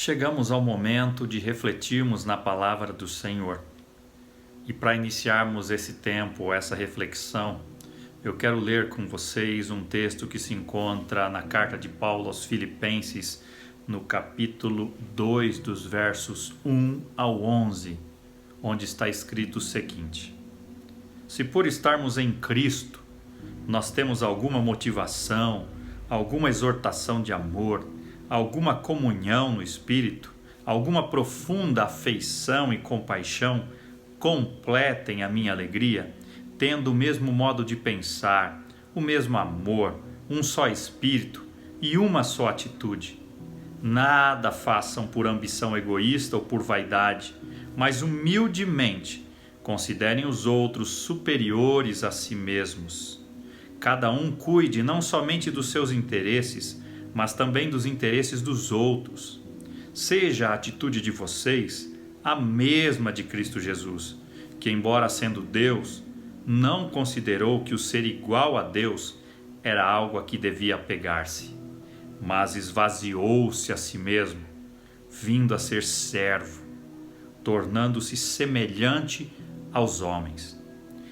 Chegamos ao momento de refletirmos na palavra do Senhor. E para iniciarmos esse tempo, essa reflexão, eu quero ler com vocês um texto que se encontra na carta de Paulo aos Filipenses, no capítulo 2, dos versos 1 ao 11, onde está escrito o seguinte: Se por estarmos em Cristo, nós temos alguma motivação, alguma exortação de amor, alguma comunhão no Espírito, alguma profunda afeição e compaixão, completem a minha alegria, tendo o mesmo modo de pensar, o mesmo amor, um só Espírito e uma só atitude. Nada façam por ambição egoísta ou por vaidade, mas humildemente considerem os outros superiores a si mesmos. Cada um cuide não somente dos seus interesses, mas também dos interesses dos outros. Seja a atitude de vocês a mesma de Cristo Jesus, que, embora sendo Deus, não considerou que o ser igual a Deus era algo a que devia apegar-se, mas esvaziou-se a si mesmo, vindo a ser servo, tornando-se semelhante aos homens.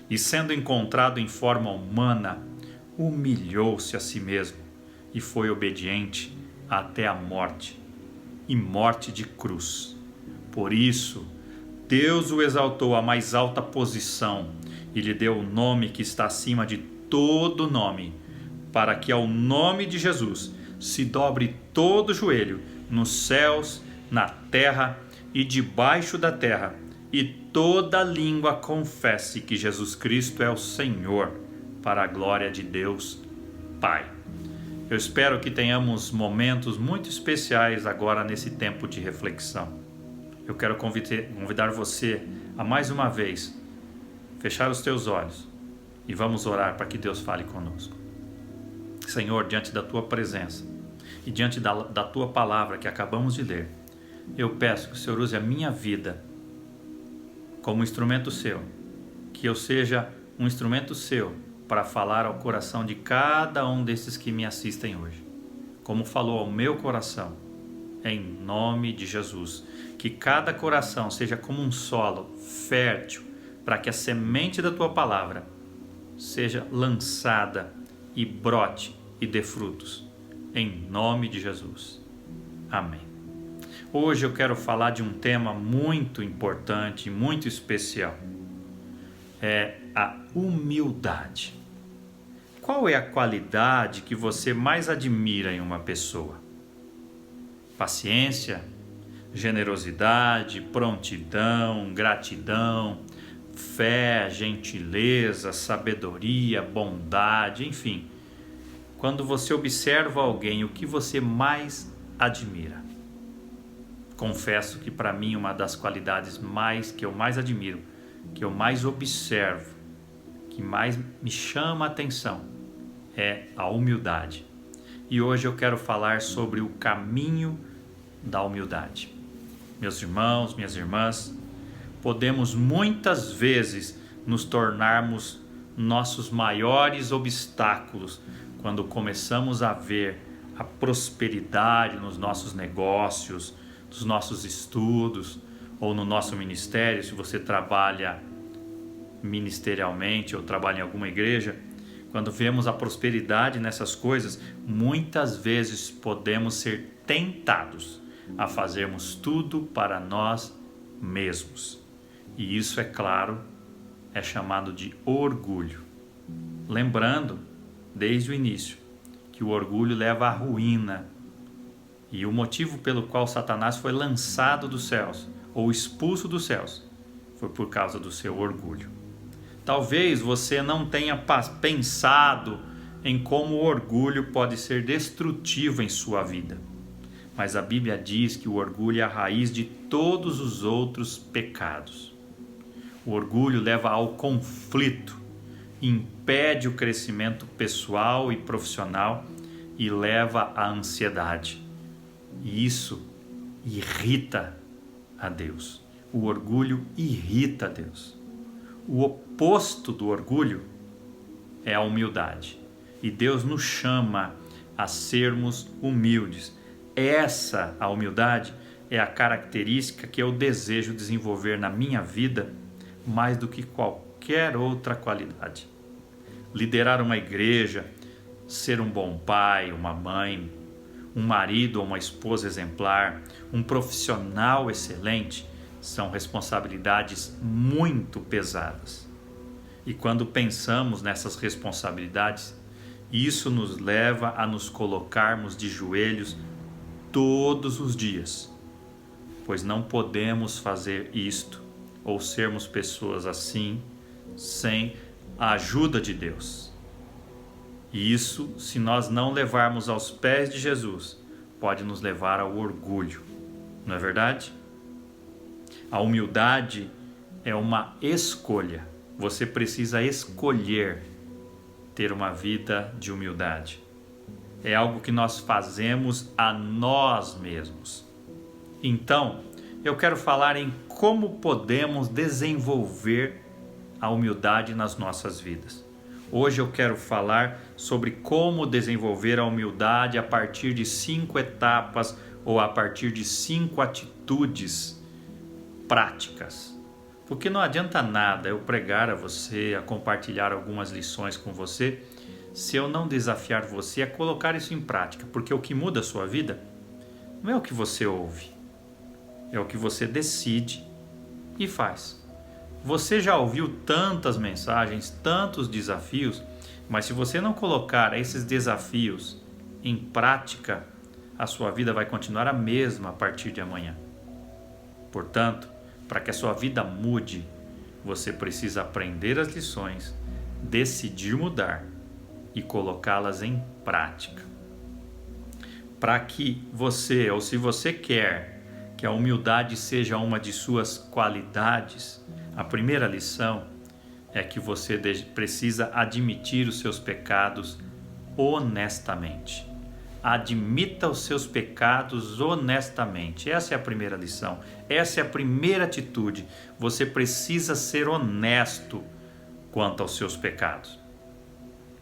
E sendo encontrado em forma humana, humilhou-se a si mesmo e foi obediente até a morte, e morte de cruz. Por isso, Deus o exaltou à mais alta posição e lhe deu o nome que está acima de todo nome, para que ao nome de Jesus se dobre todo joelho, nos céus, na terra e debaixo da terra, e toda língua confesse que Jesus Cristo é o Senhor, para a glória de Deus Pai. Eu espero que tenhamos momentos muito especiais agora nesse tempo de reflexão. Eu quero convidar você a mais uma vez fechar os teus olhos e vamos orar para que Deus fale conosco. Senhor, diante da tua presença e diante da tua palavra que acabamos de ler, eu peço que o Senhor use a minha vida como instrumento seu, que eu seja um instrumento seu para falar ao coração de cada um desses que me assistem hoje, como falou ao meu coração, em nome de Jesus. Que cada coração seja como um solo fértil, para que a semente da tua palavra seja lançada e brote e dê frutos, em nome de Jesus. Amém. Hoje eu quero falar de um tema muito importante, muito especial. É a humildade. Qual é a qualidade que você mais admira em uma pessoa? Paciência, generosidade, prontidão, gratidão, fé, gentileza, sabedoria, bondade, enfim. Quando você observa alguém, o que você mais admira? Confesso que para mim uma das qualidades que eu mais admiro, que eu mais observo, que mais me chama a atenção é a humildade. E hoje eu quero falar sobre o caminho da humildade. Meus irmãos, minhas irmãs, podemos muitas vezes nos tornarmos nossos maiores obstáculos quando começamos a ver a prosperidade nos nossos negócios, nos nossos estudos ou no nosso ministério. Se você trabalha ministerialmente ou trabalha em alguma igreja, quando vemos a prosperidade nessas coisas, muitas vezes podemos ser tentados a fazermos tudo para nós mesmos. E isso, é claro, é chamado de orgulho. Lembrando, desde o início, que o orgulho leva à ruína. E o motivo pelo qual Satanás foi lançado dos céus, ou expulso dos céus, foi por causa do seu orgulho. Talvez você não tenha pensado em como o orgulho pode ser destrutivo em sua vida. Mas a Bíblia diz que o orgulho é a raiz de todos os outros pecados. O orgulho leva ao conflito, impede o crescimento pessoal e profissional e leva à ansiedade. E isso irrita a Deus. O orgulho irrita a Deus. O oposto do orgulho é a humildade. E Deus nos chama a sermos humildes. A humildade é a característica que eu desejo desenvolver na minha vida mais do que qualquer outra qualidade. Liderar uma igreja, ser um bom pai, uma mãe, um marido ou uma esposa exemplar, um profissional excelente, são responsabilidades muito pesadas. E quando pensamos nessas responsabilidades, isso nos leva a nos colocarmos de joelhos todos os dias, pois não podemos fazer isto ou sermos pessoas assim sem a ajuda de Deus. E isso, se nós não levarmos aos pés de Jesus, pode nos levar ao orgulho, não é verdade? A humildade é uma escolha. Você precisa escolher ter uma vida de humildade. É algo que nós fazemos a nós mesmos. Então, eu quero falar em como podemos desenvolver a humildade nas nossas vidas. Hoje eu quero falar sobre como desenvolver a humildade a partir de 5 etapas ou a partir de 5 atitudes práticas. Porque não adianta nada eu pregar a você, a compartilhar algumas lições com você, se eu não desafiar você a colocar isso em prática. Porque o que muda a sua vida não é o que você ouve, é o que você decide e faz. Você já ouviu tantas mensagens, tantos desafios, mas se você não colocar esses desafios em prática, a sua vida vai continuar a mesma a partir de amanhã. Portanto, para que a sua vida mude, você precisa aprender as lições, decidir mudar e colocá-las em prática. Para que você, ou se você quer que a humildade seja uma de suas qualidades, a primeira lição é que você precisa admitir os seus pecados honestamente. Admita os seus pecados honestamente. Essa é a primeira lição. Essa é a primeira atitude. Você precisa ser honesto quanto aos seus pecados.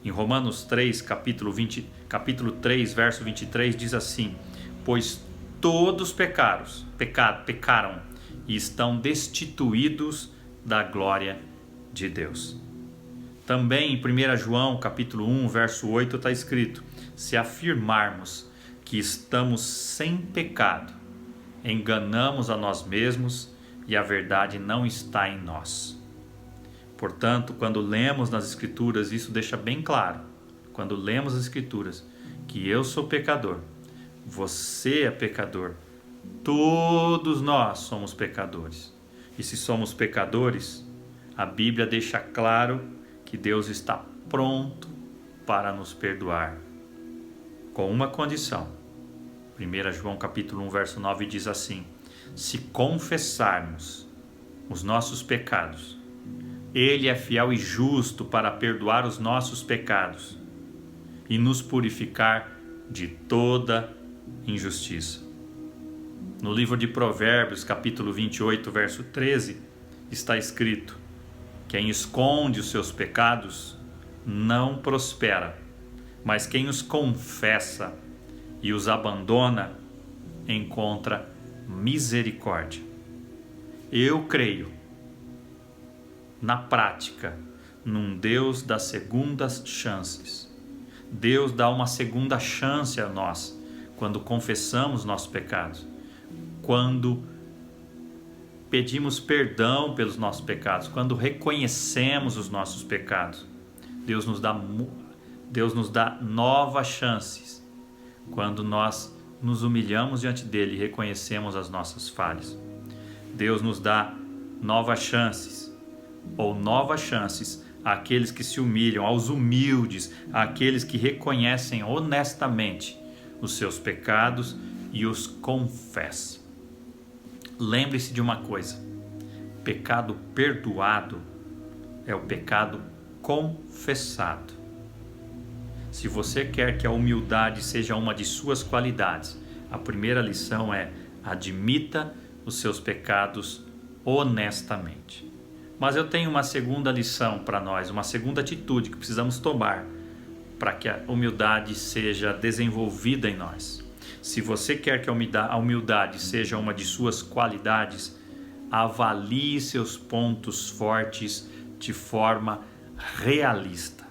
Em Romanos 3, capítulo 3, verso 23, diz assim: pois todos pecaram e estão destituídos da glória de Deus. Também em 1 João capítulo 1, verso 8 está escrito: se afirmarmos que estamos sem pecado, enganamos a nós mesmos e a verdade não está em nós. Portanto, quando lemos nas Escrituras, isso deixa bem claro, quando lemos as Escrituras, que eu sou pecador, você é pecador, todos nós somos pecadores. E se somos pecadores, a Bíblia deixa claro que Deus está pronto para nos perdoar, com uma condição. 1 João capítulo 1, verso 9 diz assim: se confessarmos os nossos pecados, Ele é fiel e justo para perdoar os nossos pecados e nos purificar de toda injustiça. No livro de Provérbios, capítulo 28, verso 13, está escrito: quem esconde os seus pecados não prospera, mas quem os confessa e os abandona encontra misericórdia. Eu creio, na prática, num Deus das segundas chances. Deus dá uma segunda chance a nós quando confessamos nossos pecados, quando pedimos perdão pelos nossos pecados, quando reconhecemos os nossos pecados. Deus nos dá novas chances quando nós nos humilhamos diante dele e reconhecemos as nossas falhas. Deus nos dá novas chances àqueles que se humilham, aos humildes, àqueles que reconhecem honestamente os seus pecados e os confessam. Lembre-se de uma coisa: pecado perdoado é o pecado confessado. Se você quer que a humildade seja uma de suas qualidades, a primeira lição é: admita os seus pecados honestamente. Mas eu tenho uma segunda lição para nós, uma segunda atitude que precisamos tomar para que a humildade seja desenvolvida em nós. Se você quer que a humildade seja uma de suas qualidades, avalie seus pontos fortes de forma realista.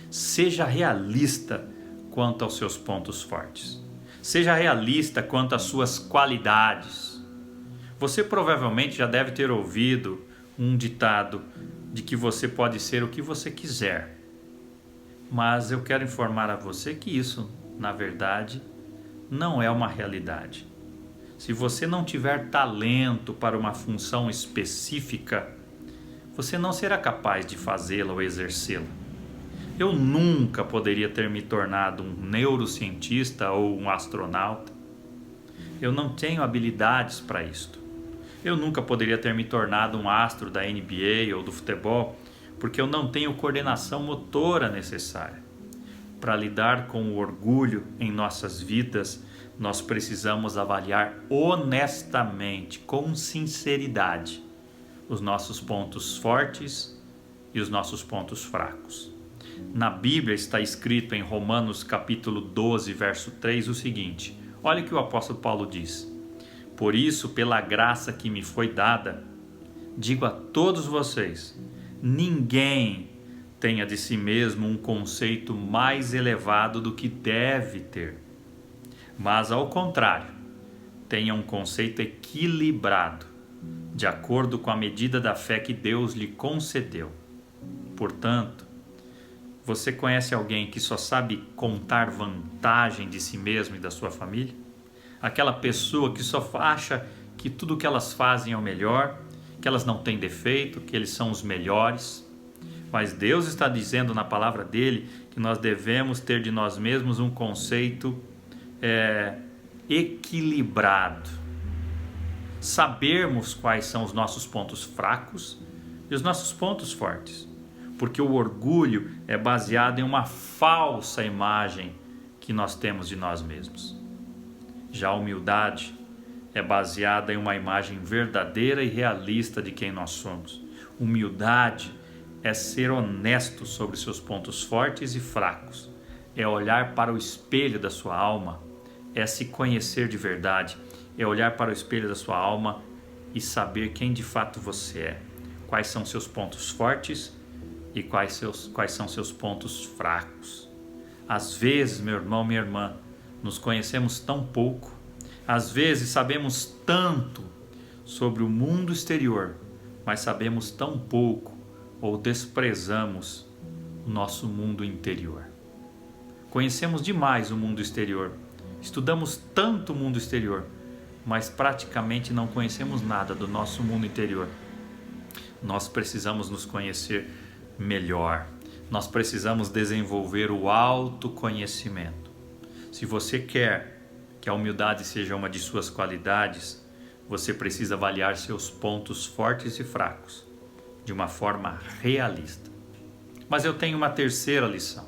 Seja realista quanto aos seus pontos fortes. Seja realista quanto às suas qualidades. Você provavelmente já deve ter ouvido um ditado de que você pode ser o que você quiser. Mas eu quero informar a você que isso, na verdade, não é uma realidade. Se você não tiver talento para uma função específica, você não será capaz de fazê-la ou exercê-la. Eu nunca poderia ter me tornado um neurocientista ou um astronauta. Eu não tenho habilidades para isto. Eu nunca poderia ter me tornado um astro da NBA ou do futebol, porque eu não tenho coordenação motora necessária. Para lidar com o orgulho em nossas vidas, nós precisamos avaliar honestamente, com sinceridade, os nossos pontos fortes e os nossos pontos fracos. Na Bíblia está escrito em Romanos capítulo 12, verso 3, o seguinte: olha o que o apóstolo Paulo diz: por isso, pela graça que me foi dada, digo a todos vocês, ninguém tenha de si mesmo um conceito mais elevado do que deve ter, mas ao contrário, tenha um conceito equilibrado, de acordo com a medida da fé que Deus lhe concedeu. Portanto, você conhece alguém que só sabe contar vantagem de si mesmo e da sua família? Aquela pessoa que só acha que tudo que elas fazem é o melhor, que elas não têm defeito, que eles são os melhores. Mas Deus está dizendo na palavra dele que nós devemos ter de nós mesmos um conceito equilibrado. Sabermos quais são os nossos pontos fracos e os nossos pontos fortes. Porque o orgulho é baseado em uma falsa imagem que nós temos de nós mesmos. Já a humildade é baseada em uma imagem verdadeira e realista de quem nós somos. Humildade é ser honesto sobre seus pontos fortes e fracos. É olhar para o espelho da sua alma. É se conhecer de verdade. É olhar para o espelho da sua alma e saber quem de fato você é. Quais são seus pontos fortes e quais são seus pontos fracos. Às vezes, meu irmão, minha irmã, nos conhecemos tão pouco. Às vezes sabemos tanto sobre o mundo exterior, mas sabemos tão pouco ou desprezamos o nosso mundo interior. Conhecemos demais o mundo exterior, estudamos tanto o mundo exterior, mas praticamente não conhecemos nada do nosso mundo interior. Nós precisamos nos conhecer melhor. Nós precisamos desenvolver o autoconhecimento. Se você quer que a humildade seja uma de suas qualidades, você precisa avaliar seus pontos fortes e fracos de uma forma realista. Mas eu tenho uma terceira lição.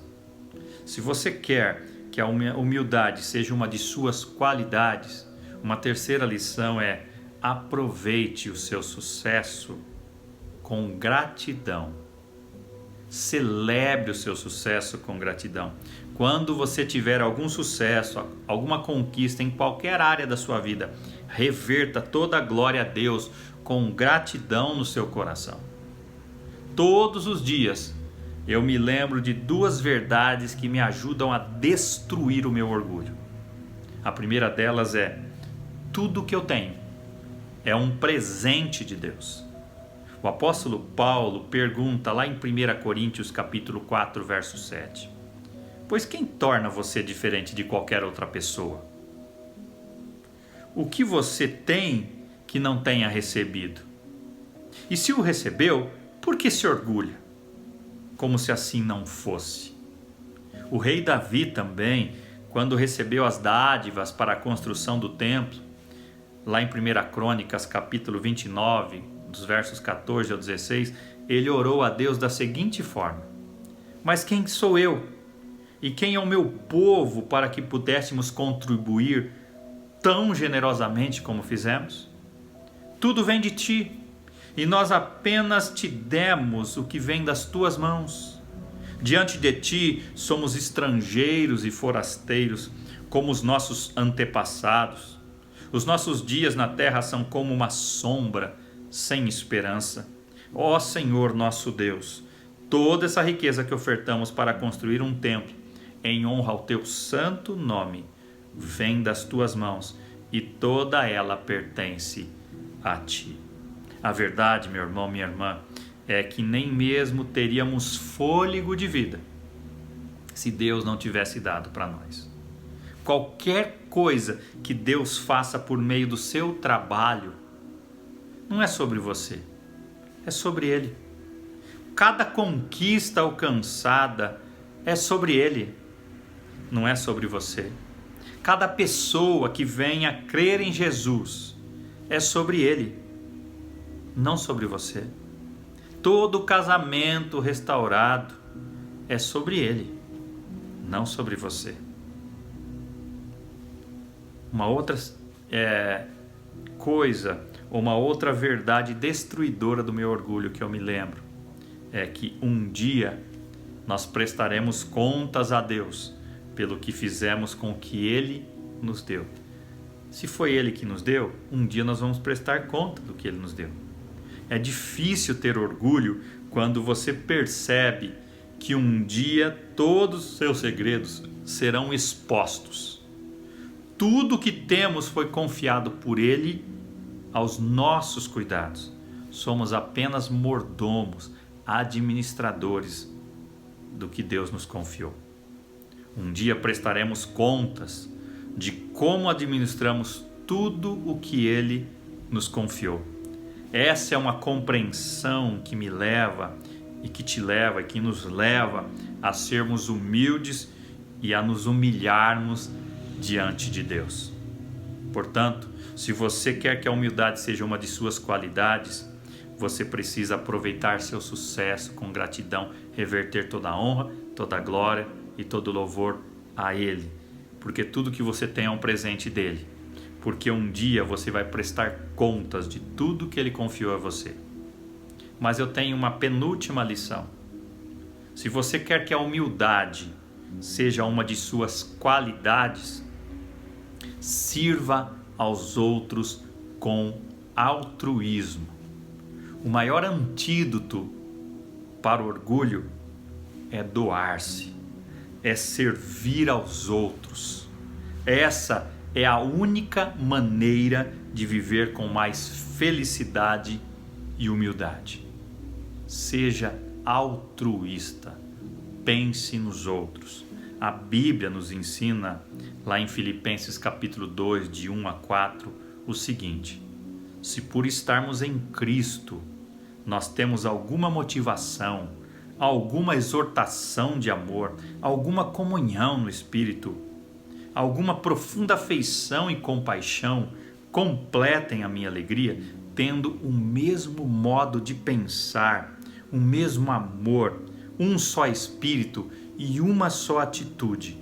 Se você quer que a humildade seja uma de suas qualidades, uma terceira lição é: aproveite o seu sucesso com gratidão. Celebre o seu sucesso com gratidão. Quando você tiver algum sucesso, alguma conquista em qualquer área da sua vida, reverta toda a glória a Deus com gratidão no seu coração. Todos os dias eu me lembro de duas verdades que me ajudam a destruir o meu orgulho. A primeira delas é: tudo que eu tenho é um presente de Deus. O apóstolo Paulo pergunta lá em 1 Coríntios capítulo 4, verso 7. Pois quem torna você diferente de qualquer outra pessoa? O que você tem que não tenha recebido? E se o recebeu, por que se orgulha? Como se assim não fosse. O rei Davi também, quando recebeu as dádivas para a construção do templo, lá em 1 Crônicas capítulo 29, dos versos 14 ao 16, ele orou a Deus da seguinte forma: mas quem sou eu? E quem é o meu povo para que pudéssemos contribuir tão generosamente como fizemos? Tudo vem de ti, e nós apenas te demos o que vem das tuas mãos. Diante de ti somos estrangeiros e forasteiros, como os nossos antepassados. Os nossos dias na terra são como uma sombra sem esperança. Ó Senhor nosso Deus, toda essa riqueza que ofertamos para construir um templo em honra ao teu santo nome vem das tuas mãos e toda ela pertence a ti. A verdade, meu irmão, minha irmã, é que nem mesmo teríamos fôlego de vida se Deus não tivesse dado para nós. Qualquer coisa que Deus faça por meio do seu trabalho não é sobre você, é sobre Ele. Cada conquista alcançada é sobre Ele, não é sobre você. Cada pessoa que venha crer em Jesus é sobre Ele, não sobre você. Todo casamento restaurado é sobre Ele, não sobre você. Uma outra coisa, uma outra verdade destruidora do meu orgulho que eu me lembro, é que um dia nós prestaremos contas a Deus pelo que fizemos com o que Ele nos deu. Se foi Ele que nos deu, um dia nós vamos prestar conta do que Ele nos deu. É difícil ter orgulho quando você percebe que um dia todos os seus segredos serão expostos. Tudo que temos foi confiado por Ele aos nossos cuidados. Somos apenas mordomos, administradores do que Deus nos confiou. Um dia prestaremos contas de como administramos tudo o que Ele nos confiou. Essa é uma compreensão que me leva e que te leva e que nos leva a sermos humildes e a nos humilharmos diante de Deus. Portanto, se você quer que a humildade seja uma de suas qualidades, você precisa aproveitar seu sucesso com gratidão, reverter toda a honra, toda a glória e todo louvor a Ele, porque tudo que você tem é um presente dele, porque um dia você vai prestar contas de tudo que Ele confiou a você. Mas eu tenho uma penúltima lição. Se você quer que a humildade seja uma de suas qualidades, sirva aos outros com altruísmo. O maior antídoto para o orgulho é doar-se, é servir aos outros. Essa é a única maneira de viver com mais felicidade e humildade. Seja altruísta, pense nos outros. A Bíblia nos ensina, lá em Filipenses capítulo 2, de 1 a 4, o seguinte: se por estarmos em Cristo, nós temos alguma motivação, alguma exortação de amor, alguma comunhão no Espírito, alguma profunda afeição e compaixão, completem a minha alegria, tendo o mesmo modo de pensar, o mesmo amor, um só Espírito e uma só atitude.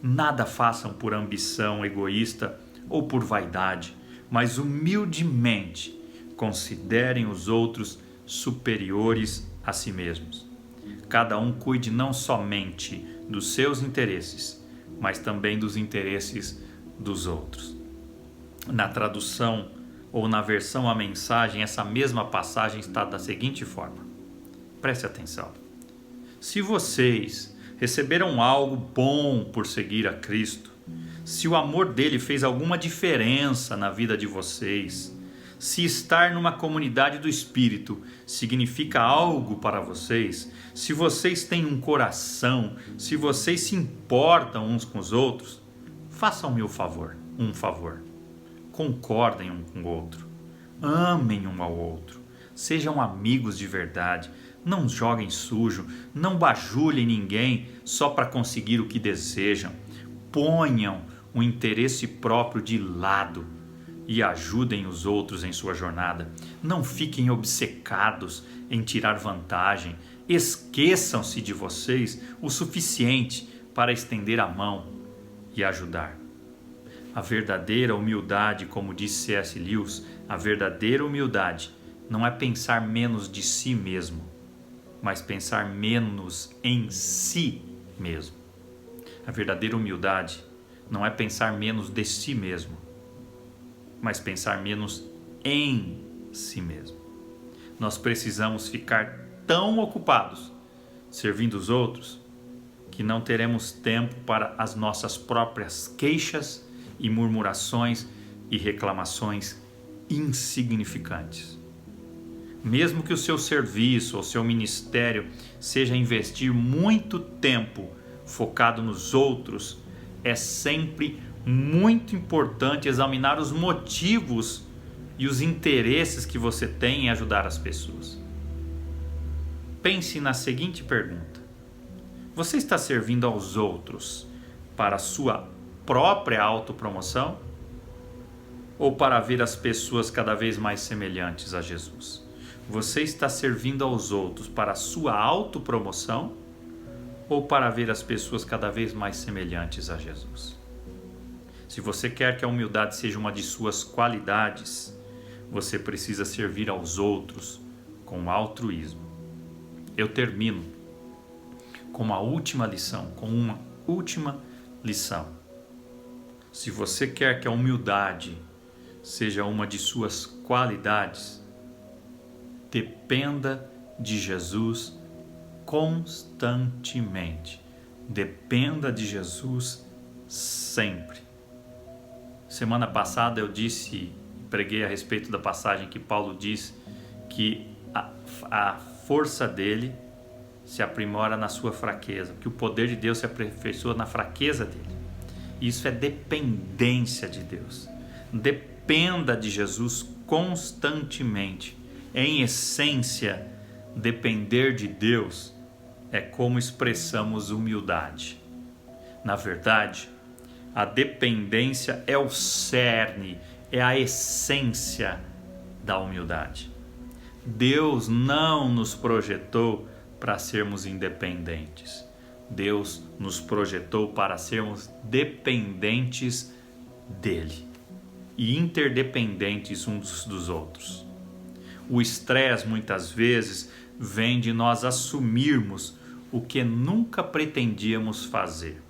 Nada façam por ambição egoísta ou por vaidade, mas humildemente considerem os outros superiores a si mesmos. Cada um cuide não somente dos seus interesses, mas também dos interesses dos outros. Na tradução ou na versão A Mensagem, essa mesma passagem está da seguinte forma. Preste atenção. Se vocês receberam algo bom por seguir a Cristo, se o amor dele fez alguma diferença na vida de vocês, se estar numa comunidade do Espírito significa algo para vocês, se vocês têm um coração, se vocês se importam uns com os outros, façam-me um favor. Concordem um com o outro, amem um ao outro, sejam amigos de verdade, não joguem sujo, não bajulem ninguém só para conseguir o que desejam, ponham o interesse próprio de lado e ajudem os outros em sua jornada. Não fiquem obcecados em tirar vantagem, esqueçam-se de vocês o suficiente para estender a mão e ajudar. A verdadeira humildade, como disse C.S. Lewis, a verdadeira humildade não é pensar menos de si mesmo, mas pensar menos em si mesmo. A verdadeira humildade não é pensar menos de si mesmo, mas pensar menos em si mesmo. Nós precisamos ficar tão ocupados servindo os outros que não teremos tempo para as nossas próprias queixas e murmurações e reclamações insignificantes. Mesmo que o seu serviço ou seu ministério seja investir muito tempo focado nos outros, é sempre muito importante examinar os motivos e os interesses que você tem em ajudar as pessoas. Pense na seguinte pergunta: você está servindo aos outros para a sua própria autopromoção ou para ver as pessoas cada vez mais semelhantes a Jesus? Você está servindo aos outros para a sua autopromoção ou para ver as pessoas cada vez mais semelhantes a Jesus? Se você quer que a humildade seja uma de suas qualidades, você precisa servir aos outros com altruísmo. Eu termino com uma última lição. Se você quer que a humildade seja uma de suas qualidades, dependa de Jesus constantemente. Dependa de Jesus sempre. Semana passada eu preguei a respeito da passagem que Paulo diz que a força dele se aprimora na sua fraqueza, que o poder de Deus se aperfeiçoa na fraqueza dele. Isso é dependência de Deus. Dependa de Jesus constantemente. Em essência, depender de Deus é como expressamos humildade. Na verdade, a dependência é o cerne, é a essência da humildade. Deus não nos projetou para sermos independentes. Deus nos projetou para sermos dependentes dele e interdependentes uns dos outros. O estresse muitas vezes vem de nós assumirmos o que nunca pretendíamos fazer.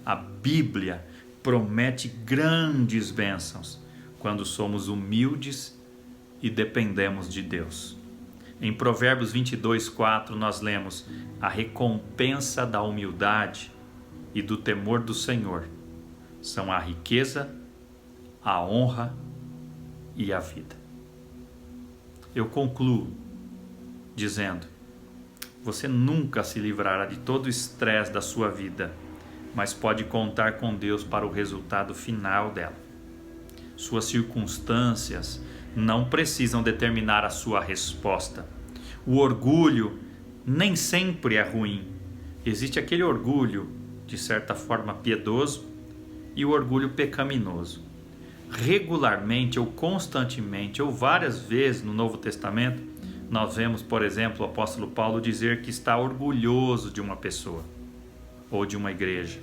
A Bíblia promete grandes bênçãos quando somos humildes e dependemos de Deus. Em Provérbios 22:4 nós lemos: a recompensa da humildade e do temor do Senhor são a riqueza, a honra e a vida. Eu concluo dizendo: você nunca se livrará de todo o estresse da sua vida, mas pode contar com Deus para o resultado final dela. Suas circunstâncias não precisam determinar a sua resposta. O orgulho nem sempre é ruim. Existe aquele orgulho, de certa forma, piedoso e o orgulho pecaminoso. Regularmente ou constantemente ou várias vezes no Novo Testamento, nós vemos, por exemplo, o apóstolo Paulo dizer que está orgulhoso de uma pessoa ou de uma igreja.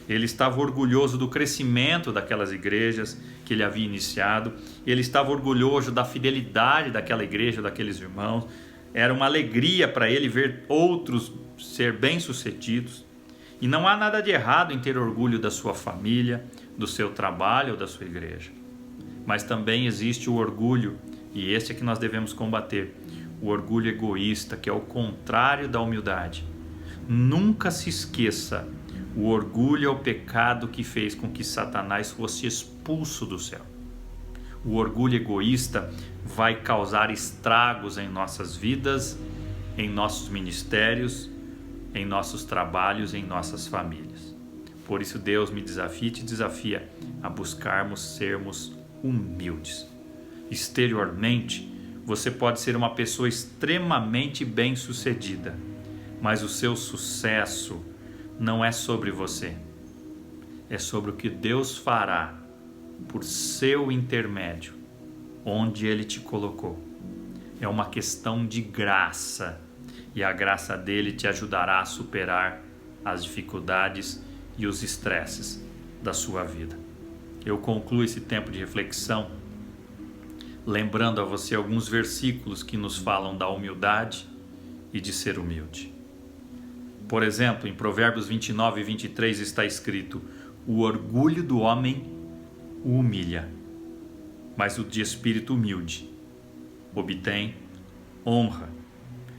Ele estava orgulhoso do crescimento daquelas igrejas que ele havia iniciado. Ele estava orgulhoso da fidelidade daquela igreja, daqueles irmãos. Era uma alegria para ele ver outros ser bem-sucedidos. E não há nada de errado em ter orgulho da sua família, do seu trabalho ou da sua igreja. Mas também existe o orgulho, e esse é que nós devemos combater, o orgulho egoísta, que é o contrário da humildade. Nunca se esqueça: o orgulho é o pecado que fez com que Satanás fosse expulso do céu. O orgulho egoísta vai causar estragos em nossas vidas, em nossos ministérios, em nossos trabalhos, em nossas famílias. Por isso Deus me desafia e te desafia a buscarmos sermos humildes. Exteriormente, você pode ser uma pessoa extremamente bem-sucedida, mas o seu sucesso não é sobre você, é sobre o que Deus fará por seu intermédio, onde Ele te colocou. É uma questão de graça, e a graça dele te ajudará a superar as dificuldades e os estresses da sua vida. Eu concluo esse tempo de reflexão lembrando a você alguns versículos que nos falam da humildade e de ser humilde. Por exemplo, em Provérbios 29 e 23 está escrito: O orgulho do homem o humilha, mas o de espírito humilde obtém honra.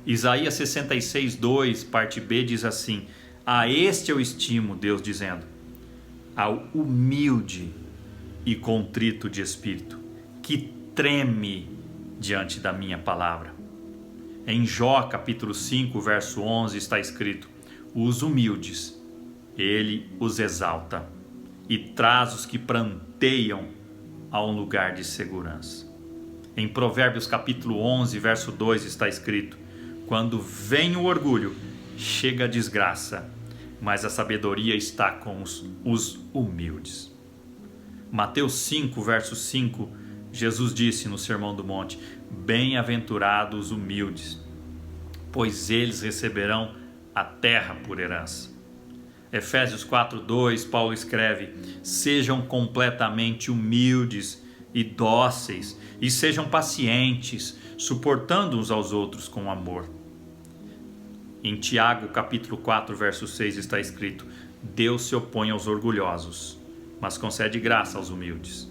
Isaías 66:2, parte B, diz assim: a este eu estimo, Deus dizendo, ao humilde e contrito de espírito, que treme diante da minha palavra. Em Jó capítulo 5, verso 11 está escrito: os humildes ele os exalta e traz os que pranteiam a um lugar de segurança. Em Provérbios capítulo 11, verso 2 está escrito: quando vem o orgulho, chega a desgraça, mas a sabedoria está com os humildes. Mateus 5, verso 5, Jesus disse no Sermão do Monte: bem-aventurados os humildes, pois eles receberão a terra por herança. Efésios 4:2, Paulo escreve: sejam completamente humildes e dóceis, e sejam pacientes, suportando uns aos outros com amor. Em Tiago capítulo 4, verso 6 está escrito: Deus se opõe aos orgulhosos, mas concede graça aos humildes.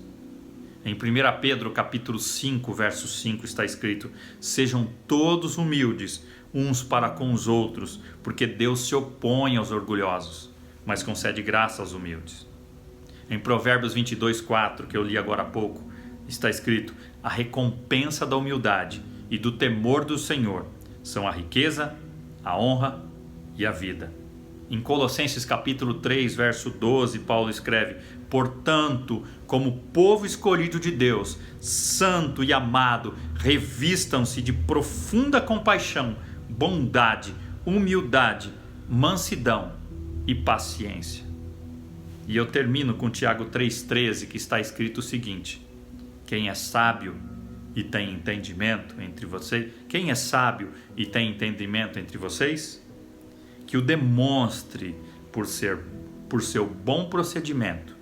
Em 1 Pedro capítulo 5, verso 5 está escrito: sejam todos humildes uns para com os outros, porque Deus se opõe aos orgulhosos, mas concede graça aos humildes. Em Provérbios 22:4, que eu li agora há pouco, está escrito: a recompensa da humildade e do temor do Senhor são a riqueza, a honra e a vida. Em Colossenses capítulo 3, verso 12, Paulo escreve: portanto, como povo escolhido de Deus, santo e amado, revistam-se de profunda compaixão, bondade, humildade, mansidão e paciência. E eu termino com Tiago 3,13, que está escrito o seguinte: quem é sábio e tem entendimento entre vocês, quem é sábio e tem entendimento entre vocês, que o demonstre por seu bom procedimento,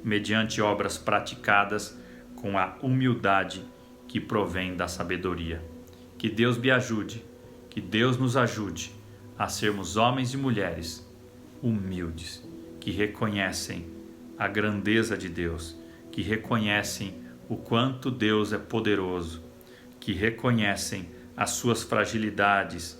mediante obras praticadas com a humildade que provém da sabedoria. Que Deus me ajude, que Deus nos ajude a sermos homens e mulheres humildes, que reconhecem a grandeza de Deus, que reconhecem o quanto Deus é poderoso, que reconhecem as suas fragilidades,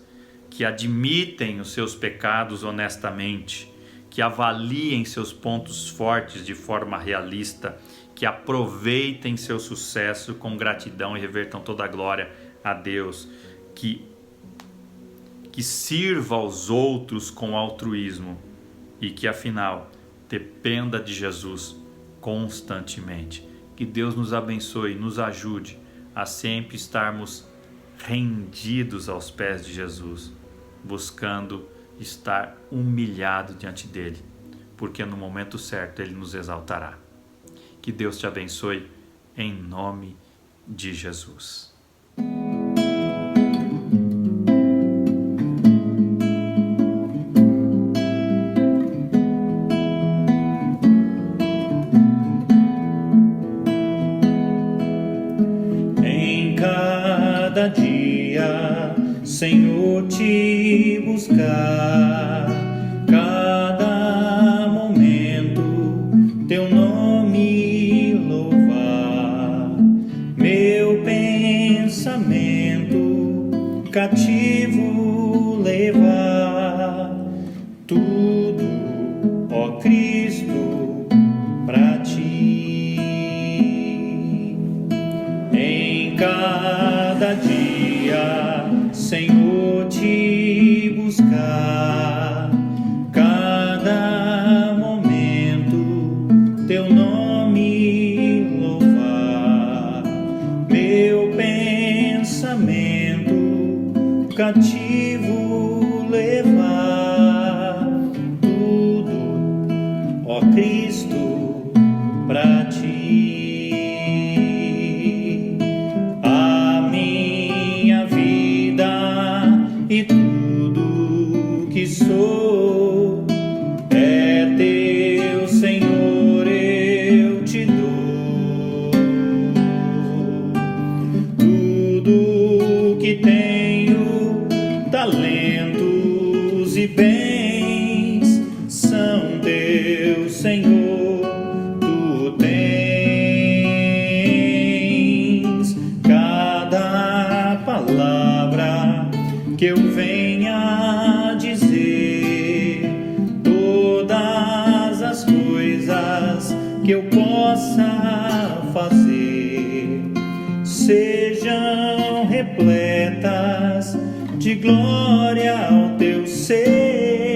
que admitem os seus pecados honestamente, que avaliem seus pontos fortes de forma realista, que aproveitem seu sucesso com gratidão e revertam toda a glória a Deus, que sirva aos outros com altruísmo e que afinal dependa de Jesus constantemente. Que Deus nos abençoe e nos ajude a sempre estarmos rendidos aos pés de Jesus, buscando estar humilhado diante dele, porque no momento certo ele nos exaltará. Que Deus te abençoe em nome de Jesus. Em cada dia, Senhor, te buscar, cada momento teu nome louvar, meu pensamento cativo levar, tudo, ó Cristo, pra ti. Em cada dia, Senhor, te buscar, cada momento teu nome louvar, meu pensamento cativo levar, tudo, ó Cristo, pra ti. A minha vida e tudo que sou é teu, Senhor, eu te dou. Tudo que tenho, talento que eu venha dizer, todas as coisas que eu possa fazer sejam repletas de glória ao teu ser.